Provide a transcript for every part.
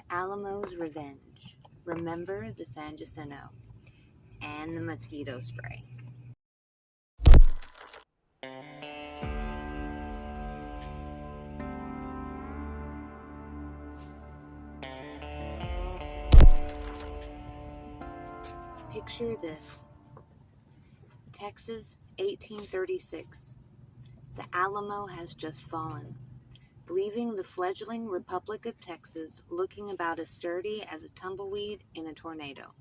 Alamo's revenge. Remember the San Jacinto and the mosquito spray. Picture this. Texas, 1836. The Alamo has just fallen, leaving the fledgling Republic of Texas looking about as sturdy as a tumbleweed in a tornado.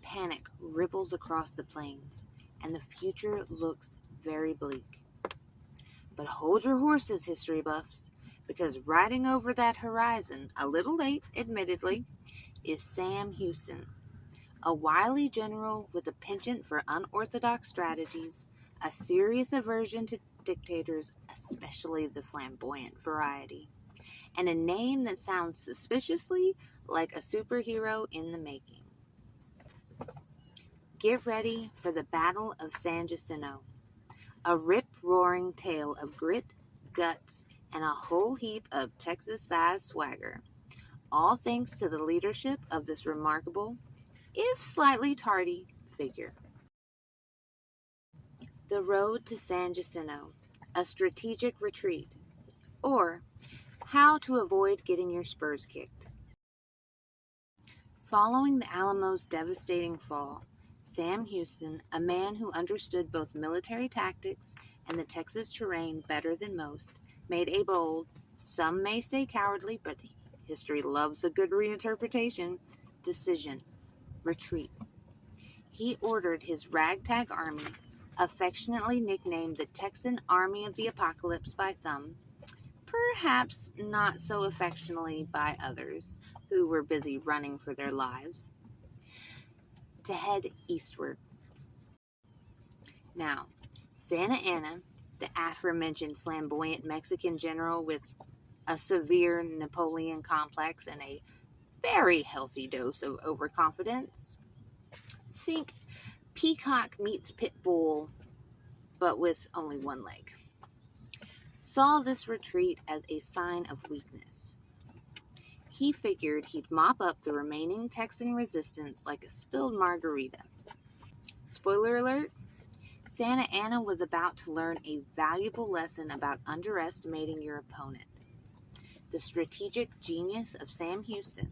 Panic ripples across the plains, and the future looks very bleak. But hold your horses, history buffs, because riding over that horizon, a little late, admittedly, is Sam Houston, a wily general with a penchant for unorthodox strategies, a serious aversion to dictators, especially the flamboyant variety, and a name that sounds suspiciously like a superhero in the making. Get ready for the Battle of San Jacinto, a rip-roaring tale of grit, guts, and a whole heap of Texas-sized swagger, all thanks to the leadership of this remarkable, if slightly tardy, figure. The road to San Jacinto, a strategic retreat, or how to avoid getting your Spurs kicked. Following the Alamo's devastating fall, Sam Houston, a man who understood both military tactics and the Texas terrain better than most, made a bold, some may say cowardly, but history loves a good reinterpretation, decision: retreat. He ordered his ragtag army, affectionately nicknamed the Texan Army of the Apocalypse by some, perhaps not so affectionately by others who were busy running for their lives, to head eastward. Now, Santa Anna, the aforementioned flamboyant Mexican general with a severe Napoleon complex and a very healthy dose of overconfidence, think peacock meets pit bull, but with only one leg, saw this retreat as a sign of weakness. He figured he'd mop up the remaining Texan resistance like a spilled margarita. Spoiler alert, Santa Anna was about to learn a valuable lesson about underestimating your opponent, the strategic genius of Sam Houston,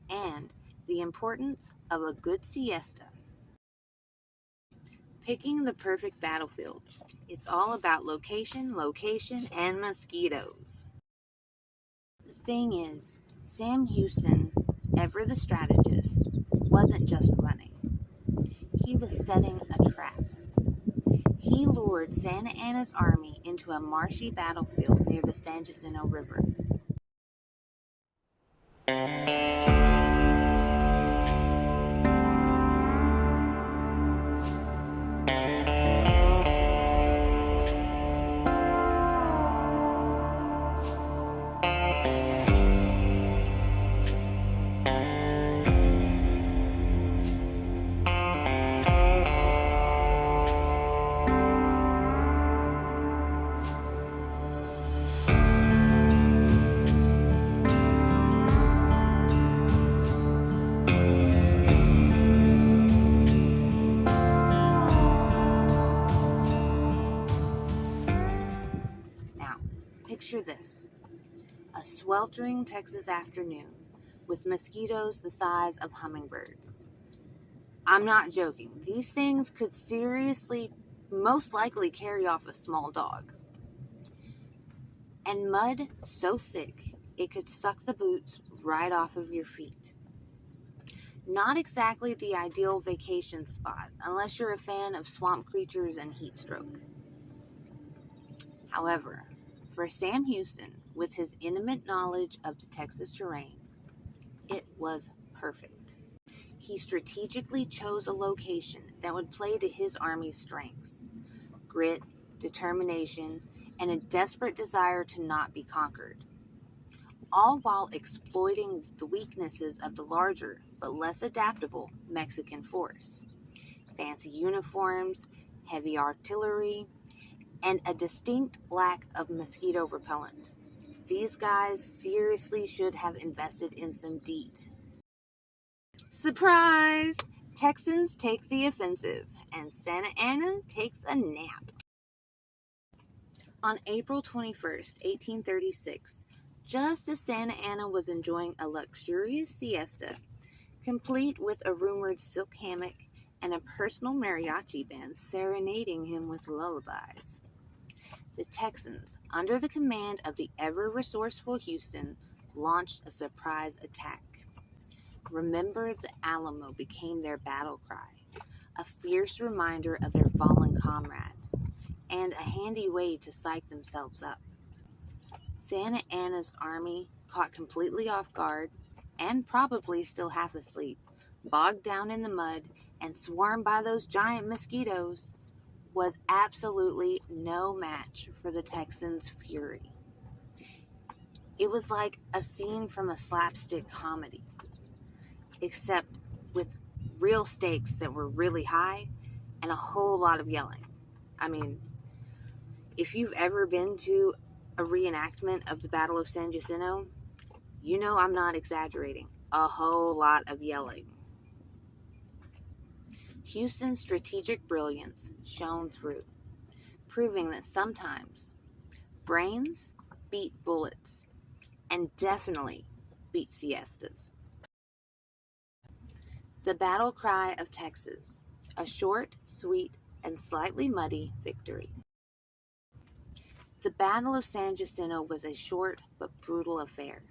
and the importance of a good siesta. Picking the perfect battlefield. It's all about location, and mosquitoes. The thing is, Sam Houston, ever the strategist, wasn't just running. He was setting a trap. He lured Santa Anna's army into a marshy battlefield near the San Jacinto River. Picture this: a sweltering Texas afternoon with mosquitoes the size of hummingbirds. I'm not joking. These things could seriously, most likely carry off a small dog. And mud so thick it could suck the boots right off of your feet. Not exactly the ideal vacation spot unless you're a fan of swamp creatures and heat stroke. However, for Sam Houston, with his intimate knowledge of the Texas terrain, it was perfect. He strategically chose a location that would play to his army's strengths: grit, determination, and a desperate desire to not be conquered, all while exploiting the weaknesses of the larger but less adaptable Mexican force: fancy uniforms, heavy artillery, and a distinct lack of mosquito repellent. These guys seriously should have invested in some DEET. Surprise! Texans take the offensive, and Santa Anna takes a nap. On April 21st, 1836, just as Santa Anna was enjoying a luxurious siesta, complete with a rumored silk hammock and a personal mariachi band serenading him with lullabies, the Texans, under the command of the ever-resourceful Houston, launched a surprise attack. Remember, the Alamo became their battle cry, a fierce reminder of their fallen comrades, and a handy way to psych themselves up. Santa Anna's army, caught completely off guard, and probably still half asleep, bogged down in the mud, and swarmed by those giant mosquitoes, was absolutely no match for the Texans' fury. It was like a scene from a slapstick comedy, except with real stakes that were really high and a whole lot of yelling. I mean, if you've ever been to a reenactment of the Battle of San Jacinto, you know I'm not exaggerating. A whole lot of yelling. Houston's strategic brilliance shone through, proving that sometimes brains beat bullets and definitely beat siestas. The battle cry of Texas, a short, sweet, and slightly muddy victory. The Battle of San Jacinto was a short but brutal affair.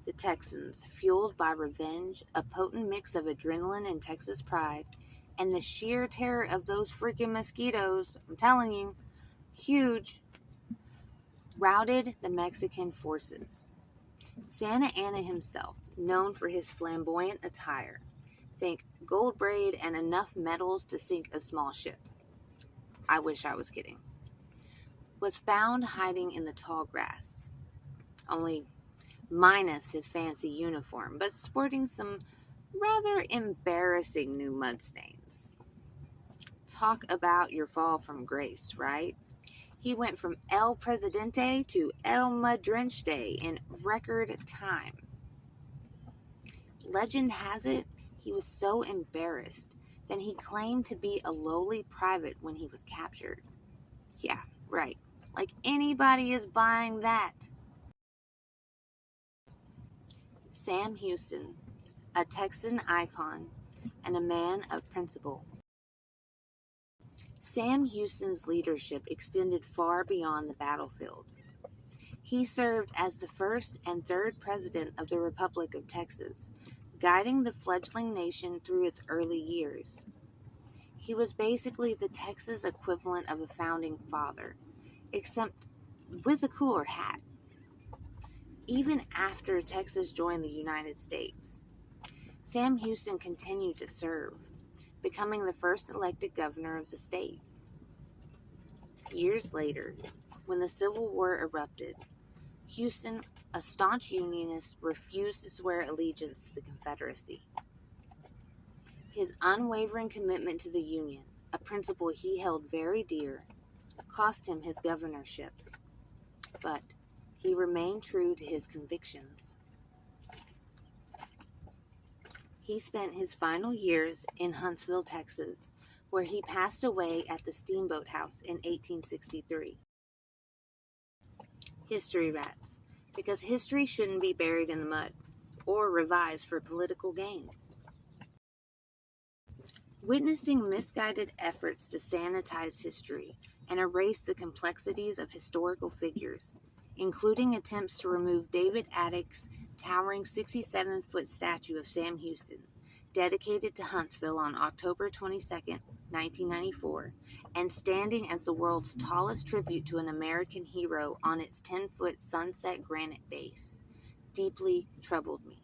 The Texans, fueled by revenge, a potent mix of adrenaline and Texas pride, and the sheer terror of those freaking mosquitoes, I'm telling you, huge, routed the Mexican forces. Santa Anna himself, known for his flamboyant attire, think gold braid and enough medals to sink a small ship. I wish I was kidding. Was found hiding in the tall grass, only minus his fancy uniform, but sporting some rather embarrassing new mud stains. Talk about your fall from grace, right? He went from El Presidente to El Mud-Drenched in record time. Legend has it, he was so embarrassed that he claimed to be a lowly private when he was captured. Yeah, right. Like anybody is buying that. Sam Houston, a Texan icon and a man of principle. Sam Houston's leadership extended far beyond the battlefield. He served as the first and third president of the Republic of Texas, guiding the fledgling nation through its early years. He was basically the Texas equivalent of a founding father, except with a cooler hat. Even after Texas joined the United States, Sam Houston continued to serve, becoming the first elected governor of the state. Years later, when the Civil War erupted, Houston, a staunch Unionist, refused to swear allegiance to the Confederacy. His unwavering commitment to the Union, a principle he held very dear, cost him his governorship, but he remained true to his convictions. He spent his final years in Huntsville, Texas, where he passed away at the Steamboat House in 1863. History rats, because history shouldn't be buried in the mud or revised for political gain. Witnessing misguided efforts to sanitize history and erase the complexities of historical figures, including attempts to remove David Attick's towering 67-foot statue of Sam Houston, dedicated to Huntsville on October 22, 1994, and standing as the world's tallest tribute to an American hero on its 10-foot sunset granite base, deeply troubled me.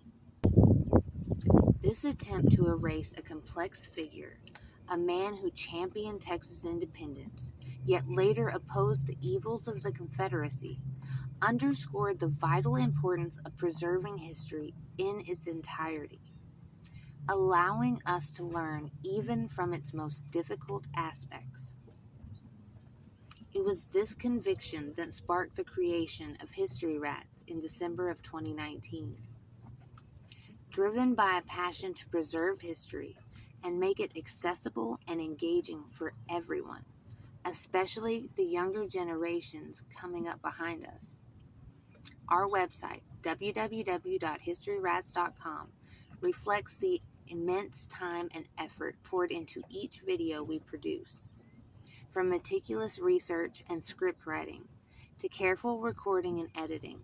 This attempt to erase a complex figure, a man who championed Texas independence, yet later opposed the evils of the Confederacy, underscored the vital importance of preserving history in its entirety, allowing us to learn even from its most difficult aspects. It was this conviction that sparked the creation of History Rats in December of 2019. Driven by a passion to preserve history and make it accessible and engaging for everyone, especially the younger generations coming up behind us. Our website, www.historyrats.com, reflects the immense time and effort poured into each video we produce. From meticulous research and script writing to careful recording and editing.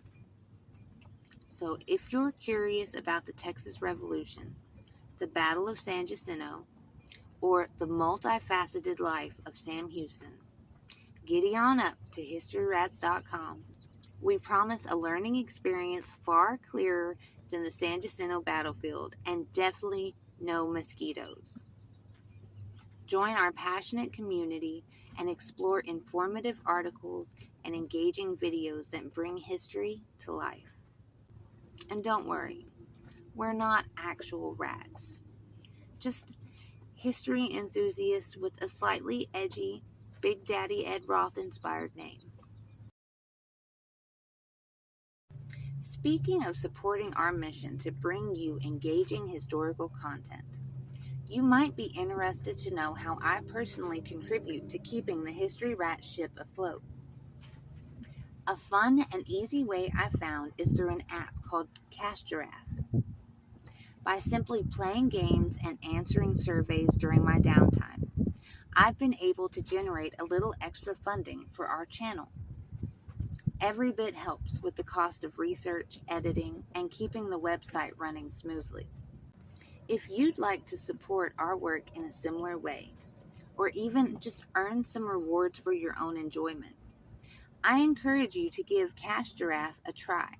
So if you're curious about the Texas Revolution, the Battle of San Jacinto, or the multifaceted life of Sam Houston, giddy on up to historyrats.com. We promise a learning experience far clearer than the San Jacinto battlefield and definitely no mosquitoes. Join our passionate community and explore informative articles and engaging videos that bring history to life. And don't worry, we're not actual rats. Just history enthusiasts with a slightly edgy Big Daddy Ed Roth inspired name. Speaking of supporting our mission to bring you engaging historical content, you might be interested to know how I personally contribute to keeping the History Rat ship afloat. A fun and easy way I found is through an app called Cash Giraffe. By simply playing games and answering surveys during my downtime, I've been able to generate a little extra funding for our channel. Every bit helps with the cost of research, editing, and keeping the website running smoothly. If you'd like to support our work in a similar way, or even just earn some rewards for your own enjoyment, I encourage you to give Cash Giraffe a try.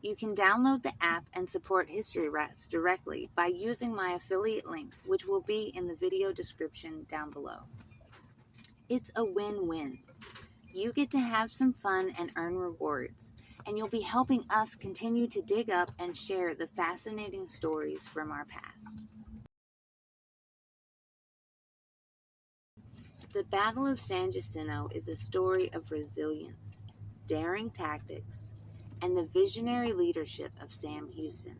You can download the app and support History Rats directly by using my affiliate link, which will be in the video description down below. It's a win-win. You get to have some fun and earn rewards, and you'll be helping us continue to dig up and share the fascinating stories from our past. The Battle of San Jacinto is a story of resilience, daring tactics, and the visionary leadership of Sam Houston.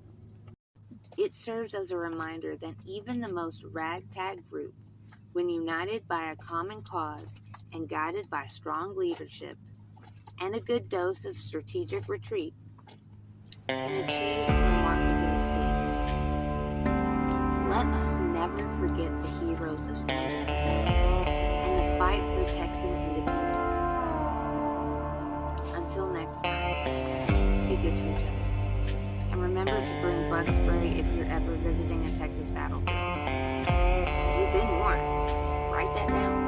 It serves as a reminder that even the most ragtag group, when united by a common cause and guided by strong leadership and a good dose of strategic retreat, can achieve remarkable feats. Let us never forget the heroes of San Jacinto and the fight for Texan independence. Until next time, be good to each other. And remember to bring bug spray if you're ever visiting a Texas battlefield. You've been warned. Write that down.